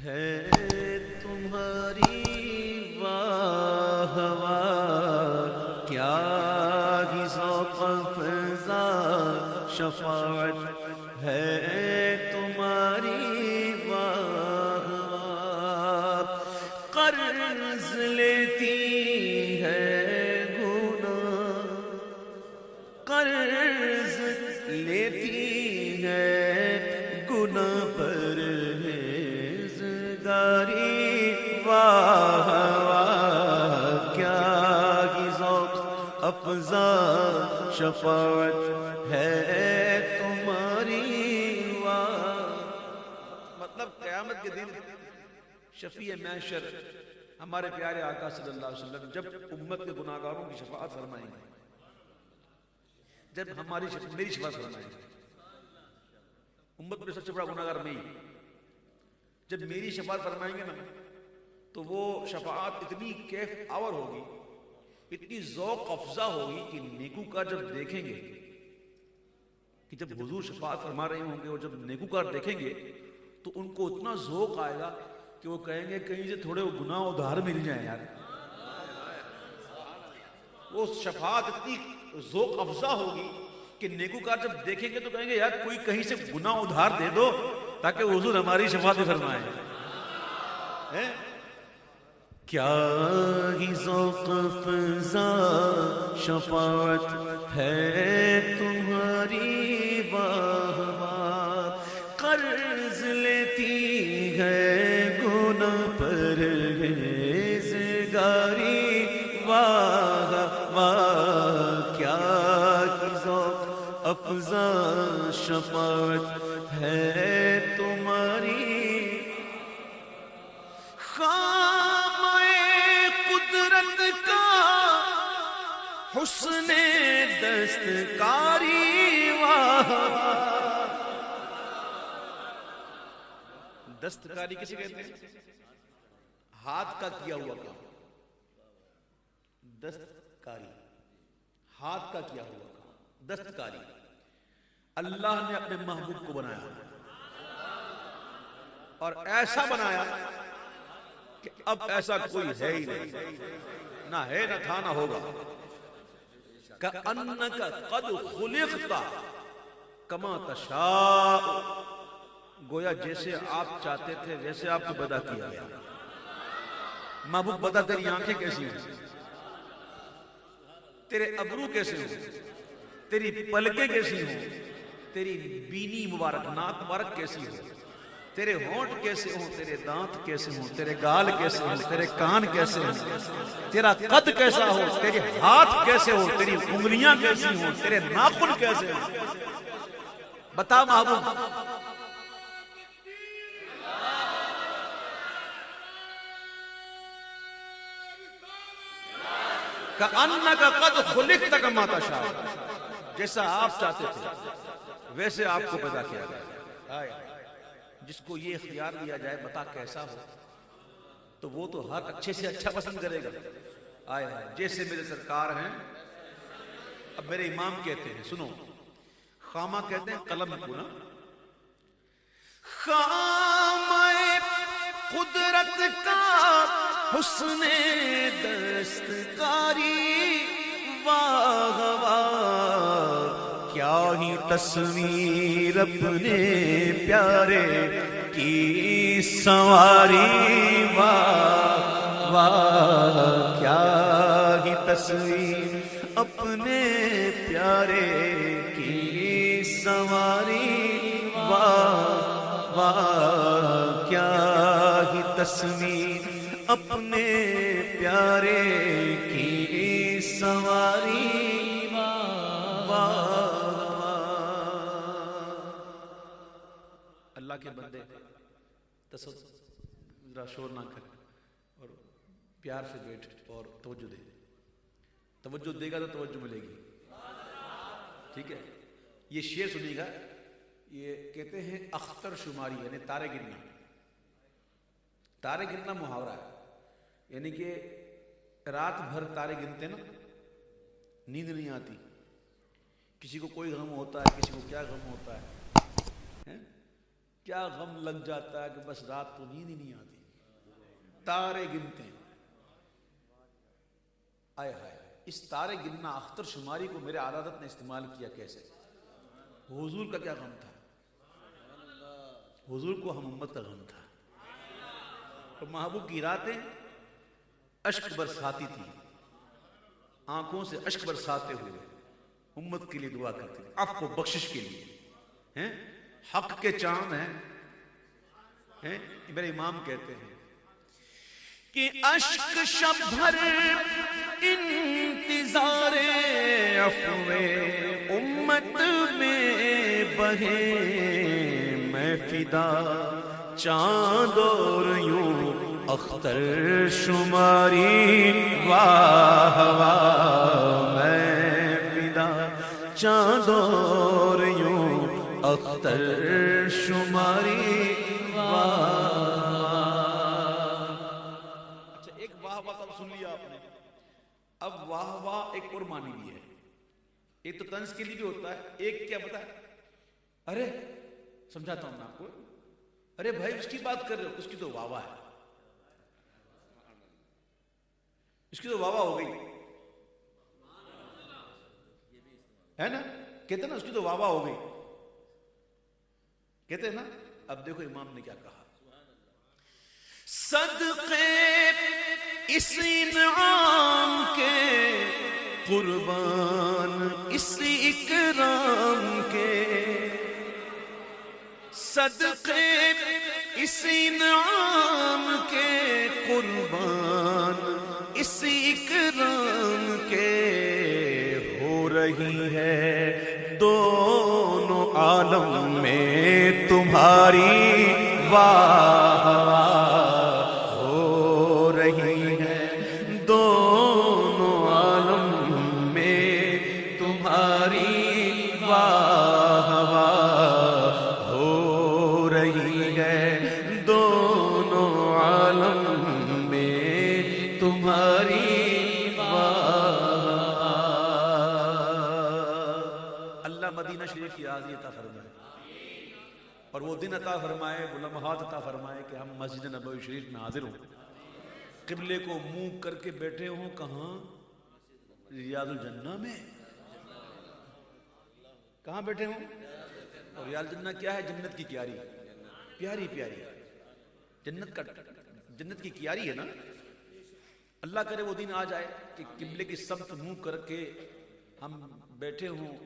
ہے تمہاری واہ واہ کیا ہی ذوق افزا شفاعت ہے تمہاری واہ واہ قرض لیتی ہے گناہ قرض لیتی ہے گناہ پر واہ واہ کیا ہی ذوق افزا شفاعت ہے تمہاری واہ. مطلب قیامت کے دن شفیع محشر ہمارے پیارے آقا صلی اللہ علیہ وسلم جب امت کے گناہگاروں کی شفاعت فرمائیں گے، جب میری شفاعت فرمائیں گے، امت میں سب سے بڑا گناہگار میں ہی، جب میری شفاعت فرمائیں گے نا تو وہ شفاعت اتنی کیف آور ہوگی، اتنی ذوق افزا ہوگی کہ نیکوکار جب دیکھیں گے، کہ جب حضور شفاعت فرما رہے ہوں گے اور جب نیکوکار دیکھیں گے تو ان کو اتنا ذوق آئے گا کہ وہ کہیں گے کہیں سے تھوڑے گناہ ادھار مل جائیں یار. وہ شفاعت اتنی ذوق افزا ہوگی کہ نیکوکار جب دیکھیں گے تو کہیں گے یار کوئی کہیں سے گناہ ادھار دے دو تاکہ حضور ہماری شفاعت فرمائے. کیا ہی ذوق افزا شفاعت ہے تمہاری واہ واہ قرض لیتی ہے گناہ پرہیزگاری واہ واہ کیا ہی ذوق افزا شفاعت ہے تمہاری. قدرت کا حسن دستکاری واہ. دستکاری کسے کہتے ہیں؟ ہاتھ کا کیا ہوا کام. دستکاری ہاتھ کا کیا ہوا کام. دستکاری اللہ نے اپنے محبوب کو بنایا اور ایسا بنایا کہ اب ایسا کوئی ہے ہی نہیں، نہ ہے نہ تھا نہ ہوگا. کَأَنَّكَ قَدْ خُلِقْتَ كَمَا تَشَاءُ گویا جیسے آپ چاہتے تھے ویسے آپ کو پیدا کیا گیا. محبوب بتا تیری آنکھیں کیسی ہیں، تیرے ابرو کیسے ہوں، تیری پلکیں کیسی ہوں، تیری بینی مبارک ناک مبارک کیسی ہو، تیرے ہونٹ کیسے ہوں، تیرے دانت کیسے ہوں، تیرے گال کیسے ہوں، تیرے کان کیسے ہوں، تیرا قد کیسا ہو، تیرے ہاتھ کیسے ہو، تیری انگلیاں کیسی ہوں، تیرے ناخن کیسے ہوں. بتا محبوب. کَأَنَّكَ قَدْ خُلِقْتَ كَمَا تَشَاءُ جیسا آپ چاہتے تھے ویسے آپ کو پیدا کیا گیا. جس کو یہ اختیار دیا جائے بتا کیسا ہو تو وہ تو ہر اچھے سے اچھا پسند کرے گا. آئے جیسے میرے سرکار ہیں. اب میرے امام کہتے ہیں سنو، خامہ کہتے ہیں قلم کو نا، خامہ قدرت کا حسن دستکاری واہ واہ کیا ہی تصویر اپنے پیارے کی سنواری واہ واہ کیا ہی تصویر اپنے پیارے کی سنواری واہ واہ کیا ہی تصویر اپنے پیارے کی سنواری واہ. اللہ کے بندے ذرا شور نہ کر اور پیار سے بیٹھ اور توجہ دے. توجہ دے گا تو توجہ ملے گی. ٹھیک ہے، یہ شعر سنیے گا. یہ کہتے ہیں اختر شماری یعنی تارے گننا. تارے گننا محاورہ ہے، یعنی کہ رات بھر تارے گنتے نا نیند نہیں آتی. کسی کو کوئی غم ہوتا ہے، کسی کو کیا غم ہوتا ہے، کیا غم لگ جاتا ہے کہ بس رات تو نیند ہی نہیں آتی، تارے گنتے ہیں. آئے ہائے، اس تارے گننا اختر شماری کو میرے عادت نے استعمال کیا کیسے؟ حضور کا کیا غم تھا؟ حضور کو ہم امت کا غم تھا. تو محبوب کی راتیں اشک برساتی تھی، آنکھوں سے اشک برساتے ہوئے امت کے لیے دعا کرتے تھے، عفو و بخشش کے لیے. ہیں حق کے چاند ہیں میرے امام کہتے ہیں کہ اشک شب بھر انتظار عفو امت میں بہے، میں فدا چاند اور یوں اختر شماری واہ واہ، میں فدا چاند اور یوں اختر شماری واہ. اچھا ایک واہ واہ اب سن لیا آپ نے، اب واہ واہ ایک اور معنی بھی ہے. ایک تو طنز کے لیے بھی ہوتا ہے، ایک کیا بتا ہے، ارے سمجھاتا ہوں میں آپ کو، ارے بھائی اس کی بات کر رہے ہو، اس کی تو واہ واہ ہے، اس کی تو واہ واہ ہو گئی ہے نا، کہتے ہیں نا اس کی تو واہ واہ ہو گئی، کہتے ہیں نا. اب دیکھو امام نے کیا کہا، صدقے اس انعام کے قربان اس اکرام کے، صدقے اس انعام کے قربان اس اکرام کے، ہو رہی ہے دونوں عالم میں تمہاری واہ واہ، ہو رہی ہے دونوں عالم میں تمہاری واہ واہ، ہو رہی ہے دونوں عالم میں تمہاری واہ. اللہ مدینہ شریف کی حاضری عطا فرمائے اور وہ دن عطا فرمائے، وہ لمحات عطا فرمائے کہ ہم مسجد نبوی شریف میں حاضر ہوں، قبلے کو منہ کر کے بیٹھے ہوں. کہاں؟ ریاض الجنہ میں. کہاں بیٹھے ہوں؟ اور ریاض الجنہ کیا ہے؟ جنت کی کیاری، پیاری پیاری جنت کی کیاری ہے نا. اللہ کرے وہ دن آ جائے کہ قبلے کی سمت منہ کر کے ہم بیٹھے ہوں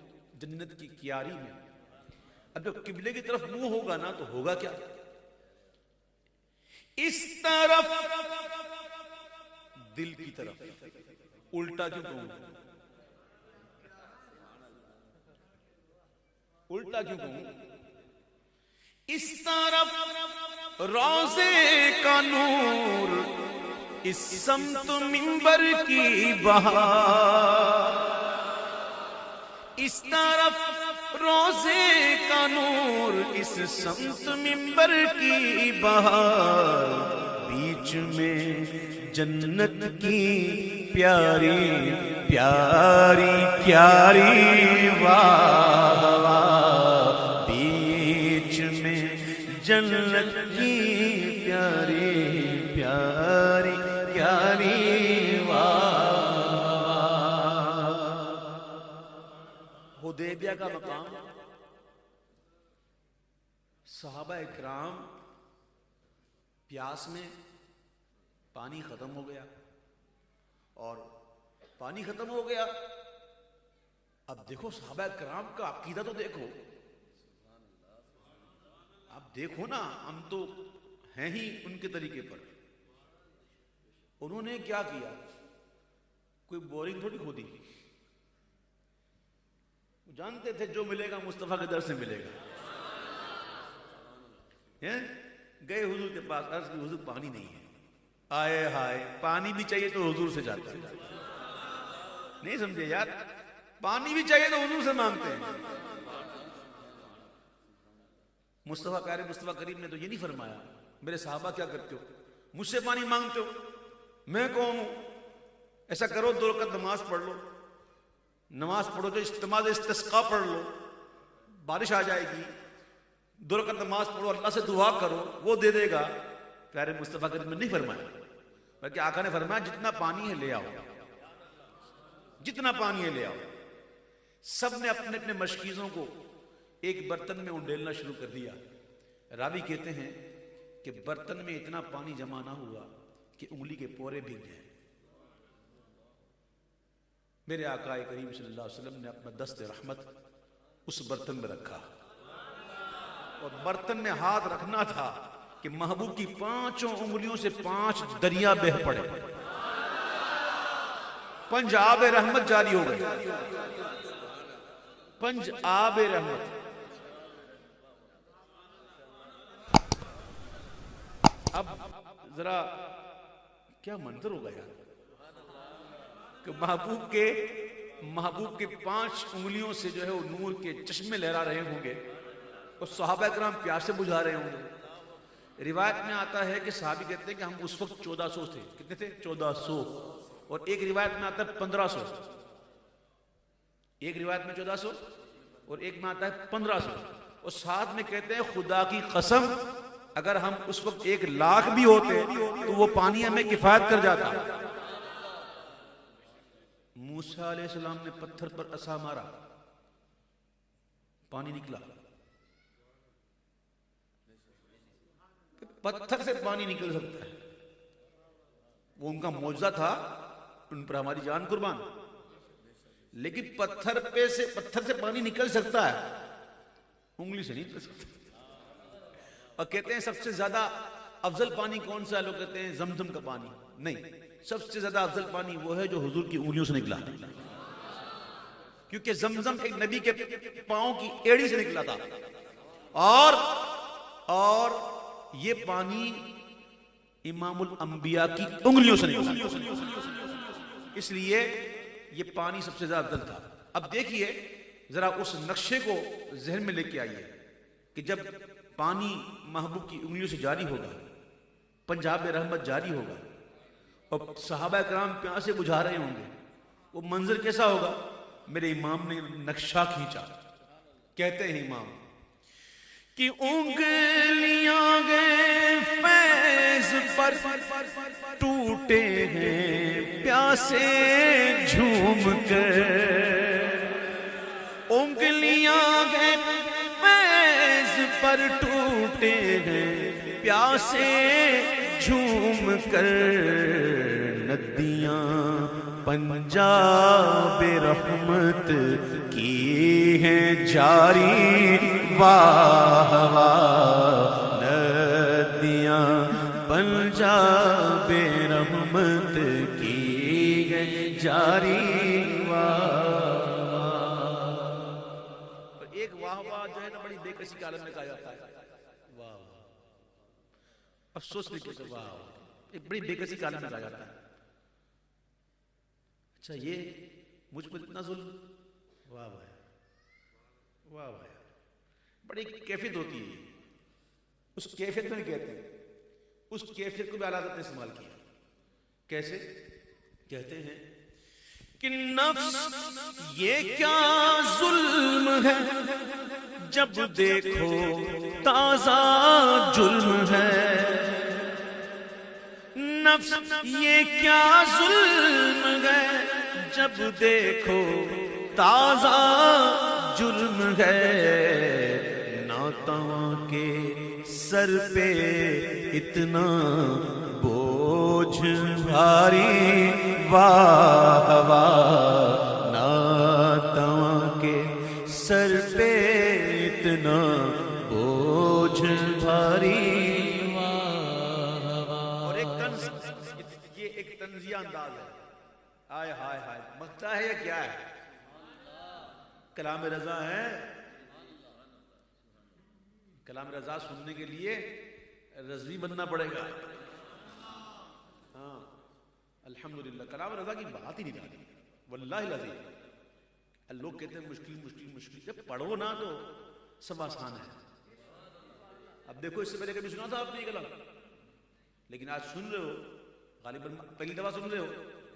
جنت کی کیاری میں. اب جب قبلے کی طرف منہ ہوگا نا تو ہوگا کیا؟ اس طرف دل کی طرف. الٹا کیوں کہوں؟ الٹا کیوں کہوں؟ اس طرف روضے کا نور، اس سمت منبر کی بہار، اس طرف روضے کا نور اس سمت منبر کی بہار، بیچ میں جنت کی پیاری پیاری پیاری واہ واہ، بیچ میں جنت کی پیاری پیاری پیاری واہ. حدیبیہ کا مقام، صحابہ اکرام پیاس میں، پانی ختم ہو گیا اور پانی ختم ہو گیا. اب دیکھو صحابہ اکرام کا عقیدہ تو دیکھو، اب دیکھو نا، ہم تو ہیں ہی ان کے طریقے پر. انہوں نے کیا کیا؟ کوئی بورنگ تھوڑی کھودی، جانتے تھے جو ملے گا مصطفیٰ کے در سے ملے گا. گئے حضور کے پاس، عرض کی حضور پانی نہیں ہے. آئے ہائے، پانی بھی چاہیے تو حضور سے جاتا ہے. نہیں سمجھے یار، پانی بھی چاہیے تو حضور سے مانگتے ہیں. مصطفیٰ پیارے مصطفیٰ کریم نے تو یہ نہیں فرمایا میرے صحابہ کیا کرتے ہو، مجھ سے پانی مانگتے ہو، میں کون ہوں؟ ایسا کرو 2 رکعت نماز پڑھ لو، نماز پڑھو جو اجتماع استسقاء پڑھ لو، بارش آ جائے گی. 2 رکعت نماز پڑھو، اللہ سے دعا کرو، وہ دے دے گا. پیارے مصطفیٰ کریم نے نہیں فرمایا، بلکہ آقا نے فرمایا جتنا پانی ہے لے آؤ، جتنا پانی ہے لے آؤ. سب نے اپنے اپنے مشکیزوں کو ایک برتن میں انڈیلنا شروع کر دیا. راوی کہتے ہیں کہ برتن میں اتنا پانی جمع نہ ہوا کہ انگلی کے پورے بھیگ گئے. میرے آقا کریم صلی اللہ علیہ وسلم نے اپنا دست رحمت اس برتن میں رکھا، اور برتن میں ہاتھ رکھنا تھا کہ محبوب کی 5 انگلیوں سے 5 دریا بہہ پڑے، 5 آب رحمت جاری ہو گئے، 5 آب رحمت. اب ذرا کیا منظر ہوگا یار کہ محبوب کے 5 انگلیوں سے جو ہے وہ نور کے چشمے لہرا رہے ہوں گے، اور صحابہ کرام پیاسے بجھا رہے ہوں گے. روایت میں آتا ہے کہ صحابی کہتے ہیں کہ ہم اس وقت 1400 تھے. کتنے تھے؟ 1400. اور ایک روایت میں آتا ہے 1500. ایک روایت میں 1400 اور ایک میں آتا ہے 1500. اور ساتھ میں کہتے ہیں خدا کی قسم اگر ہم اس وقت 1,00,000 بھی ہوتے تو وہ پانی ہمیں کفایت کر جاتا. موسیٰ علیہ السلام نے پتھر پر عصا مارا، پانی نکلا. پتھر سے پانی نکل سکتا ہے، وہ ان کا معجزہ تھا، ان پر ہماری جان قربان. لیکن پتھر سے پانی نکل سکتا ہے، انگلی سے نہیں نکل سکتا. اور کہتے ہیں سب سے زیادہ افضل پانی کون سا ہے؟ لوگ کہتے ہیں زمزم کا پانی. نہیں، سب سے زیادہ افضل پانی وہ ہے جو حضور کی انگلیوں سے نکلا، کیونکہ زمزم ایک نبی کے پاؤں کی ایڑی سے نکلا تھا، اور یہ پانی امام الانبیاء کی انگلیوں سے نکلا، اس لیے یہ پانی سب سے زیادہ افضل تھا. اب دیکھیے ذرا اس نقشے کو ذہن میں لے کے آئیے کہ جب پانی محبوب کی انگلیوں سے جاری ہوگا، 5 آب رحمت جاری ہوگا، اور صحابہ کرام پیاسے بجھا رہے ہوں گے، وہ منظر کیسا ہوگا؟ میرے امام نے نقشہ کھینچا. کہتے ہیں امام کہ انگلیاں گئے فیض پر ٹوٹے ہیں پیاسے جھوم کر، انگلیاں گئے فیض پر ٹوٹے ہیں پیاسے جھوم کر، ندیاں پنجاب رحمت کی ہیں جاری، واہ واہ، ندیاں پنجاب رحمت کی ہیں جاری، واہ واہ. ایک واہ واہ جو ہے نا بڑی بے کسی کے عالم میں کہا جاتا ہے، واہ واہ، افسوس لکھے سے واہ واہ، ایک بڑی بے کسی کے عالم میں کہا جاتا ہے. اچھا یہ مجھ پر اتنا ظلم، واہ واہ واہ واہ، بڑی کیفیت ہوتی ہے. اس کیفیت میں کہتے ہیں، اس کیفیت کو بھی اعلیٰ حضرت نے استعمال کیا. کیسے؟ کہتے ہیں کہ نفس یہ کیا ظلم ہے، جب دیکھو تازہ جرم ہے، نفس یہ کیا ظلم ہے، جب دیکھو تازہ جرم ہے، ناتواں کے سر پہ اتنا بوجھ بھاری، واہ واہ، ناتواں کے سر پہ اتنا بوجھ بھاری. اور ایک طنز، یہ ایک طنزیہ انداز ہے، ہائے ہائے ہائے، مکتا ہے یا کیا ہے؟ کلام رضا ہے. کلام رضا سننے کے لیے رضوی بننا پڑے گا. ہاں الحمدللہ، کلام رضا کی بات ہی نہیں رہی واللہ العظیم. لوگ کہتے ہیں مشکل مشکل مشکل، جب پڑھو نا تو سب آسان ہے. اب دیکھو اس سے پہلے کبھی سنا تھا آپ نے یہ کلام؟ لیکن آج سن رہے ہو، غالباً پہلی دفعہ سن رہے ہو،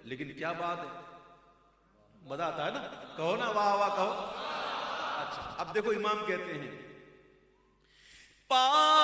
لیکن کیا بات ہے، مزہ آتا ہے نا. کہو نا واہ واہ کہو. اچھا اب دیکھو امام کہتے ہیں پاک